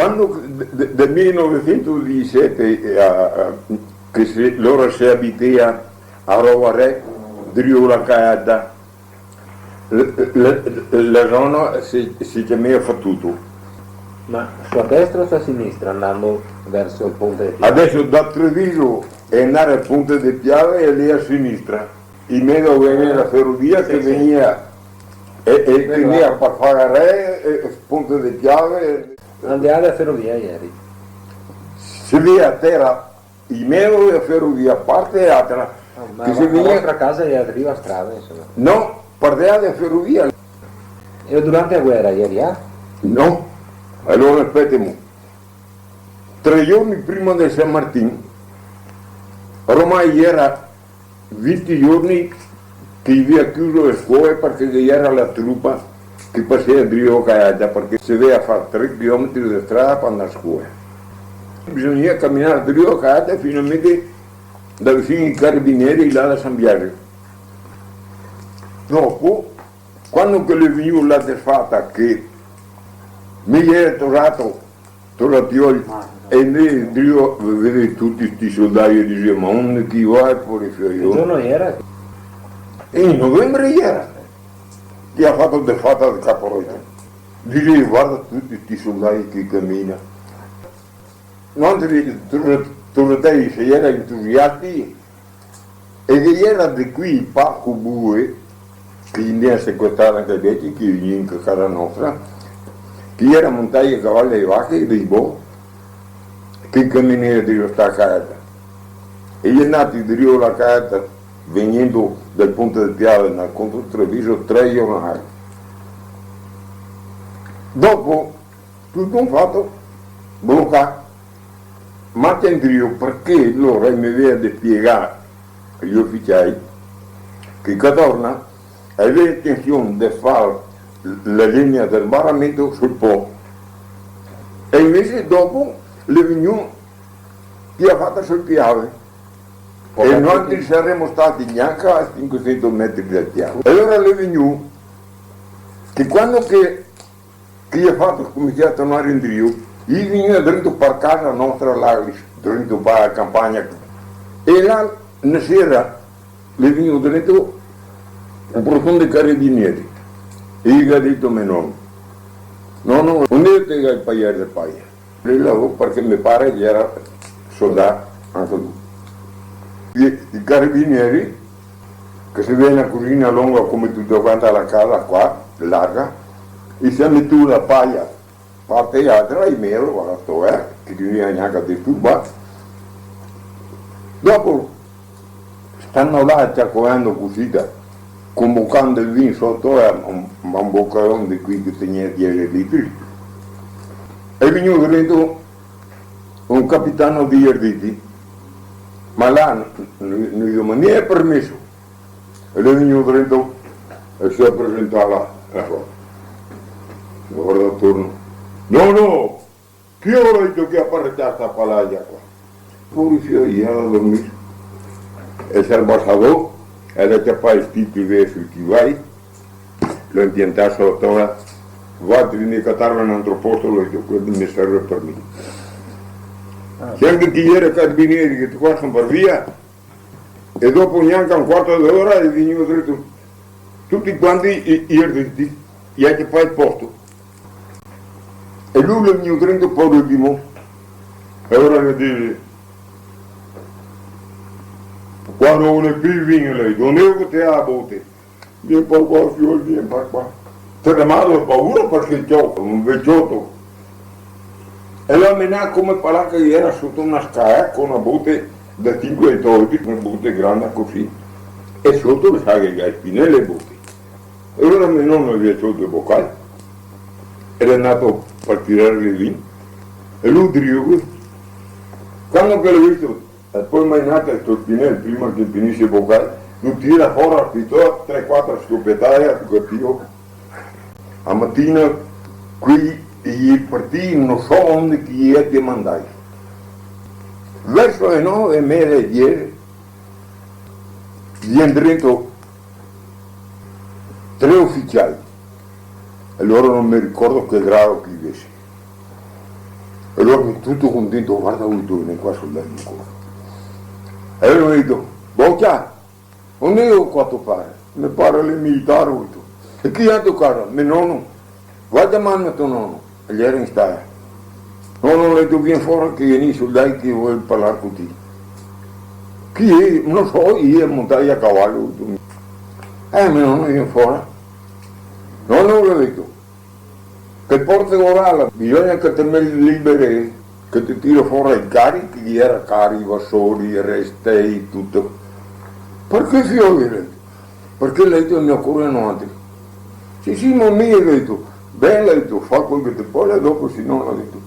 Quando del 1917 loro si abitava a Rovare, Driola Caada, la zona si chiamava Fatuto. Ma sulla destra o sulla sinistra andando verso il ponte di Piave? Adesso da Treviso è andare al ponte di Piave e lì a sinistra. In mezzo veniva la ferrovia che veniva e veniva per fare re, il ponte di Piave. Andiamo alla ferrovia ieri. Si vede a terra in mezzo la ferrovia, a parte e altra. Ma Che la si veniva... vostra casa è arriva a strada, insomma. No, perdeva la ferrovia. Era durante la guerra ieri, eh? No, allora aspettiamo. 3 giorni prima di San Martino, ormai era 20 giorni che aveva chiuso le scuole perché era la truppa che passava a Drio Caada, perché si doveva fare 3 km di strada per andare a scuola. Bisognava camminare a Drio Caada finalmente da vicino ai carabinieri là da San Biagio. Dopo, quando che le venivo la desfatta che mi era tornato e lì Dio vede tutti questi soldati e diceva ma onde chi va fuori Che fuori? giorno era? E in novembre era che ha fatto desfatta del caporetto. Diceva guarda tutti questi soldati che camminano. Non tornati se era entusiasti e che era di qui il Paco Bue che indiana sequestrare anche vecchi che veniva in casa nostra, che era montaia a cavallo e vacche e dei bo che camminava di questa casa. E gli è nato di Rio la casa venendo dal ponte del Piave nel contro Treviso 3 giornali. Dopo tutto un fatto bloccato. Ma Dio perché loro mi aveva spiegare agli ufficiali che Cadorna aveva intenzione di fare la linea del barramento sul Po e invece dopo le veniva che ha fatto sul Piave e noi saremmo stati neanche a 500 metri dal Piave. E allora le veniva che quando che ha fatto cominciare a tornare in Dio io veniva dentro per casa nostra là, dentro per la campagna e là una sera le veniva dentro un profondo carabinieri e io ho detto a mio nonno non è che il paese del paese perché mi pare che era soldato anche lui i carabinieri che si viene a cucina lunga come tutto quanto alla casa qua larga e si mette la paglia parte e altra e meno guarda che non viene neanche a disturbare. Dopo stanno là ciaccolando così, convocando il vino sotto un boccarone di qui che teneva 10 litri. È venuto dentro un capitano di Erditi, ma là non mi è permesso. Ed è venuto dentro e si è presentato là. Guarda attorno. No, che ho detto che apparecchiata sta palaglia qua? Fuori io ero a dormire. E si è abbassato, e ha chiappato il titolo verso il vai, l'ho impiantato sotto la, vado a catarlo in un altro posto, l'ho detto, quello mi serve per me. C'è anche chi era carabinieri che ti passano per via, e dopo neanche un quarto d'ora è venuto dritto, tutti quanti ieri, gli ha chiappato il posto. E lui è venuto dentro per l'ultimo, e ora mi dice, quando non è più viene lei, non è che te la botte, vieni per qua, figlio, vieni per qua. Tremato ho paura perché gioco, un vecchiotto. E la menà come parla che era sotto una scala con una botte da 5 etodi, una botte grande così, e sotto le saghe che spinelle le botte. E allora mio nonno aveva sotto il boccale, era nato per tirare le vino, e lui dirigo, quando che l'ho visto, e poi mai nato il spinello prima che finisce il boccale, lui tira fuori a pitò 3-4 scopettaie, capito? A mattina qui i partiti non so onde chi è che mandai. Verso le 9:30 viene dentro 3 ufficiali. E loro non mi ricordo che grado che avessi. E allora mi tutto contento, guarda Udone, qua sul letto ancora. E allora mi dico, boccia, non io quanto pare, mi pare le militari Udone. E chi ha toccato? Mio nonno, guarda mano tuo nonno, e gli era in stare. Nonno le viene fuori che vieni i soldati che vuole parlare con te. Chi è? Non so, io montai a cavallo. Mio nonno viene fuori. Nonno l'ho detto. Che porta orale, bisogna che te me liberi, che ti tiro fuori i carichi, chi era cari, vassori, restei, tutto. Perché fiori? Perché lei ne occorrono altri. Sì, ma mi ha detto, beh, l'ha detto, fa quel che ti vuole, dopo se non l'ha detto.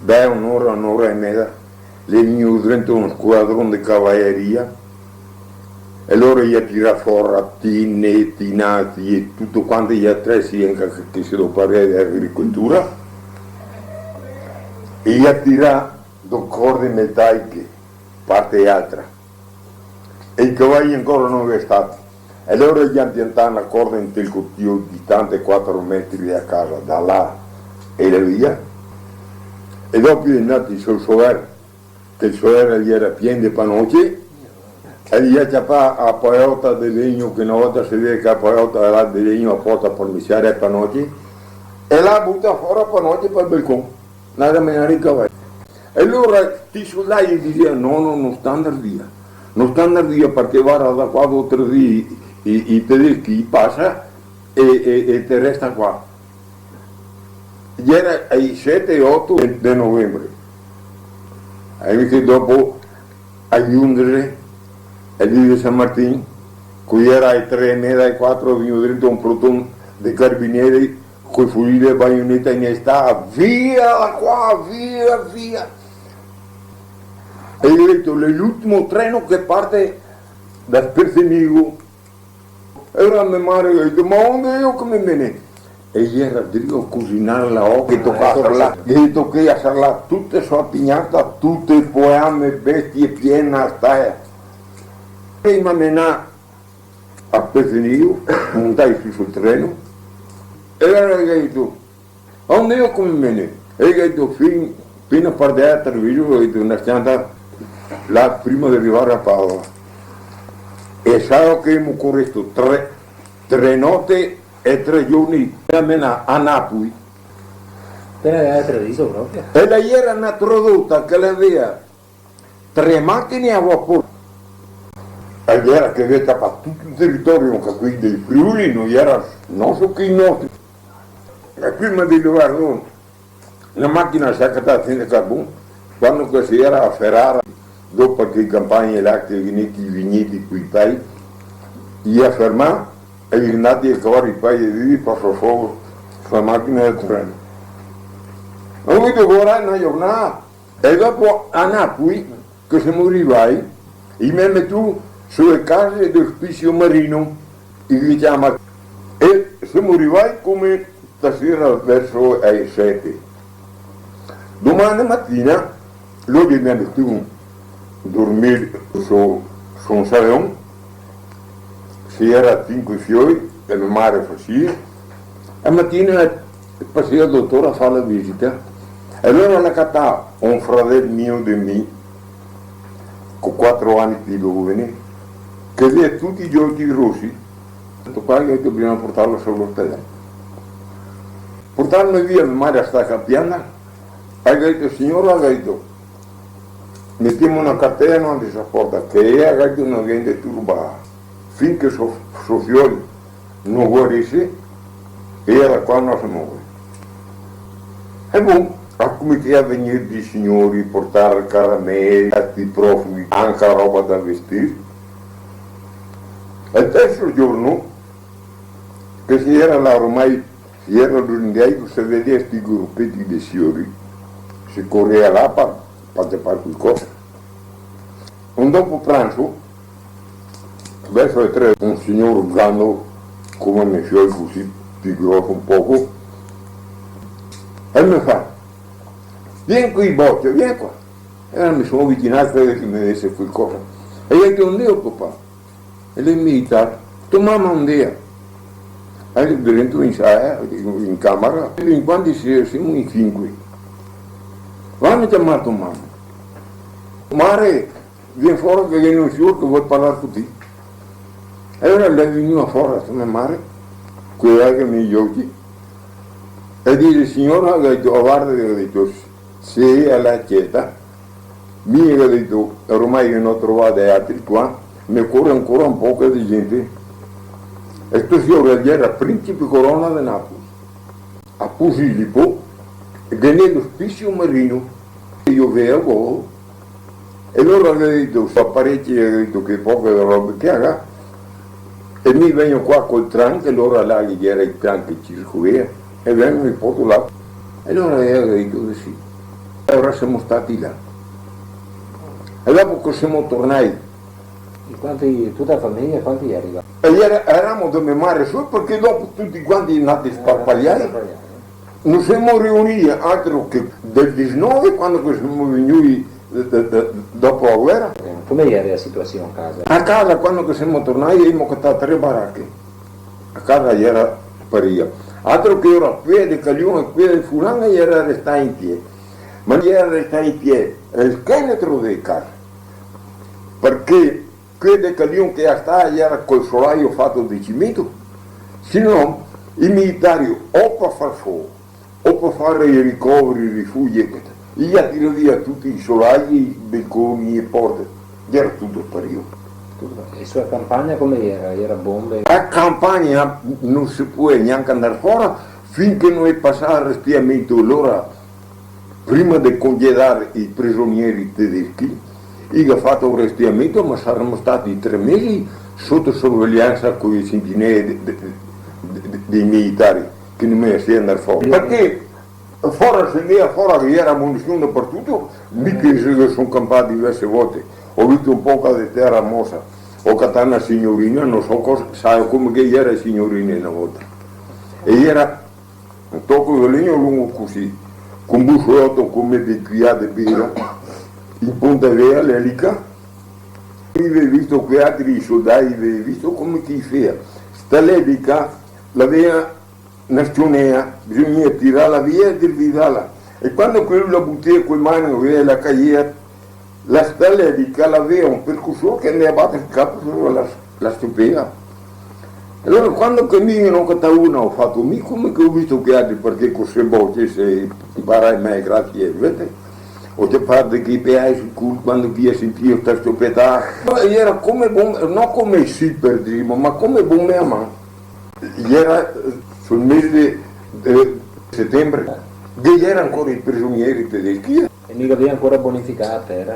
Beh, un'ora e mezza, le mie dentro uno squadrone di cavalleria, e loro gli ha tirato fuori tine, tinati e tutto quanto gli attrezzi che si devono parlare di agricoltura, e gli ha tirato due corde metalliche, parte e altra, e i cavalli ancora non sono stati. E loro gli hanno piantato una corda in quel cotio distante 4 metri da casa, da là e da via, e dopo è andato sul sovere, che il sovere gli era pieno di panoci, e gli ha ciapato a poeta di legno, che una volta si vede che a poeta era di legno a porta per mischiare i panoci, e l'ha buttato fuori a panoci per il balcone, nada menare i cavalli. E allora ti soldati gli dicevano, no, non stanno via. Non stanno via perché guarda da qua 2 o 3 giorni i tedeschi passano e te resta qua. Era ai 7 e 8 di novembre. E che dopo agli 11 e lì di San Martino, qui era ai 3 e mezza, ai 4, venivo dentro un plotone di carabinieri con i fucili e baionetta in sta, via da qua, via. E io ho detto, l'ultimo treno che parte da Sperzenigo. E ora mia madre ha detto, ma dove io come me ne? E gli era dritto a cucinare la occhia, che toccava là, e tocca a sarla tutte sorpignate, tutte i poemi, bestie piene a stare. E mi ammenà a Sperzenigo, montai sul treno, e allora gli ha detto, dove io come me ne? E gli ha detto, fino a partire a Treviso, ho detto, una stanza là prima di arrivare a Padova. E sai che abbiamo corretto 3 notti e 3 giorni a Napoli. Te ne aveva Treviso proprio. E lei era una tradotta che aveva 3 macchine a vapore. E era che aveva tappato tutto il territorio, che qui dei Friuli non so che i nostri. E prima di arrivare una macchina saccata senza carbone, quando che si era a Ferrara, dopo che le campagne latte, i vigneti qui pai, gli ha fermato e gli è andati a cavare i pai e vivi per far fuoco sulla macchina del treno. Ho avuto una giornata e dopo a Napoli, che siamo arrivati, mi ha messo sulle case dell'ospizio marino, gli chiama, e siamo arrivati come stasera verso le 7. Domani mattina, loro mi hanno messo dormire su un salone, si era 5 fiori e mia madre faceva, e mattina passava il dottore a fare la visita, e allora l'ha cattata un fratello mio di me, con 4 anni di giovane, che aveva tutti i occhi rossi, ho detto qua che dobbiamo portarlo sull'ospedale. Portarlo via, mia madre sta capendo, e ha detto, signora, ha detto, mettiamo una catena davanti alla porta, che è che non viene turbata. Finché suo figlio non guarisce, era qua non si muove. E boh, ha cominciato a venire dei signori, portare caramelle, i profughi, anche roba da vestire. E il terzo giorno, che si era là ormai, si era lunedì, si vedeva questi gruppetti di signori, si correva là per fare qualcosa. Un dopo pranzo, verso le 3, un signore grande come mio figlio, così più grosso un poco, e mi fa, vieni qui Boccia, vieni qua. E mi sono avvicinato, credo che mi desse qualcosa. E io ho detto, non papà? E lei mi dice, tua mamma non è? E io dentro in camera, in quanti siamo in 5. l'hanno chiamato mamma. Mare, viene fuori che viene un fiore che vuole parlare con te. E allora lei è venuta fuori a mare, quella che mi giochi, e dice, signora, ha detto, guarda, ha detto, se è la chiesa, mi ha detto, ormai che ne ho trovato altri qua, mi corre ancora un po' di gente. E questo signore era principe corona di Napoli, a Pusilipo, e nello spizio marino, io vedo, e loro hanno detto, so parecchi, hanno detto che poche robe che ha, e mi vengono qua col tram, e loro là gli era il tram che circolava, e vengono in porto là. E allora hanno detto sì. E ora siamo stati là. E dopo che siamo tornati, Tutta la famiglia, quanti arriva? e eravamo da mia madre su, perché dopo tutti quanti nati sparpagliati, non siamo riuniti altro che del 19, quando siamo venuti dopo la guerra. Come era la situazione a casa? A casa, quando siamo tornati, abbiamo cattato 3 baracche. A casa era paria. Altro che ora qui di Caglione e qui di Fulano era restato in piedi. Ma era restato in piedi il scheletro dei carri. Perché qui di Caglione che era col solaio fatto di cemento, se no i militari o per far fuoco o per fare i ricoveri, i rifugi, gli tirano via tutti i solai, i balconi, le porte. Era tutto sparito. E la sua campagna come era? Era bombe? La campagna non si può neanche andare fuori finché non è passato il respiramiento. Allora, prima di congedare i prigionieri tedeschi, io ho fatto un respiramiento, ma saremmo stati 3 mesi sotto sorveglianza con i sentinelle dei militari che non mi si andare fuori. Perché fuori se ne fuori che era munizione dappertutto, mica che sono campato diverse volte. Ho visto un po' di terra mossa, ho cattato una signorina, non so cosa, sai come che era signorina una volta. E era un tocco di legno lungo così, con un bussolotto come di criate birra, in Ponte Vea, l'elica. Io avevo visto quei altri soldati, avevo visto come chi fa. Sta l'elica l'aveva nasconea, bisogna tirarla via e dirvidarla. E quando quello la buttava con le mani, aveva la caglietta, la stella di Calavea, un percussore che ne abbatte il capo sopra la stupenda. Allora quando camminano che uno ho fatto, mi come che ho visto che altri perché con se botte se imparai mai grazie, vedete? Ho già fatto che peai sul culo quando via sentire questa stupenda. Era come non come sì per dire, ma come bombe a mano. Era sul mese di settembre, che erano ancora i prigionieri tedeschi. E mica aveva ancora bonificate, era?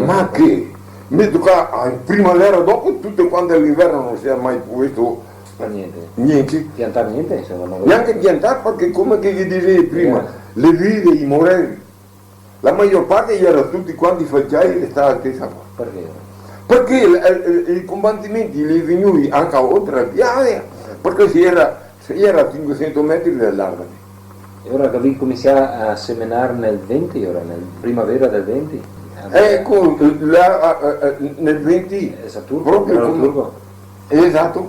Ma che? Mi tocca primavera dopo, tutte quante all'inverno non si è mai visto niente. Piantare niente, insomma. Neanche piantare perché come che vi dicevi prima, le vide, i morelli, la maggior parte era tutti quanti facciai e stava a testa qua. Perché? Perché i combattimenti li venuti anche oltre la piazza, perché si era a 500 metri dall'Armani. E ora che vi cominciate a seminare nel 20, ora nel primavera del 20? Ecco, nel 20, Saturno, proprio come... Esatto.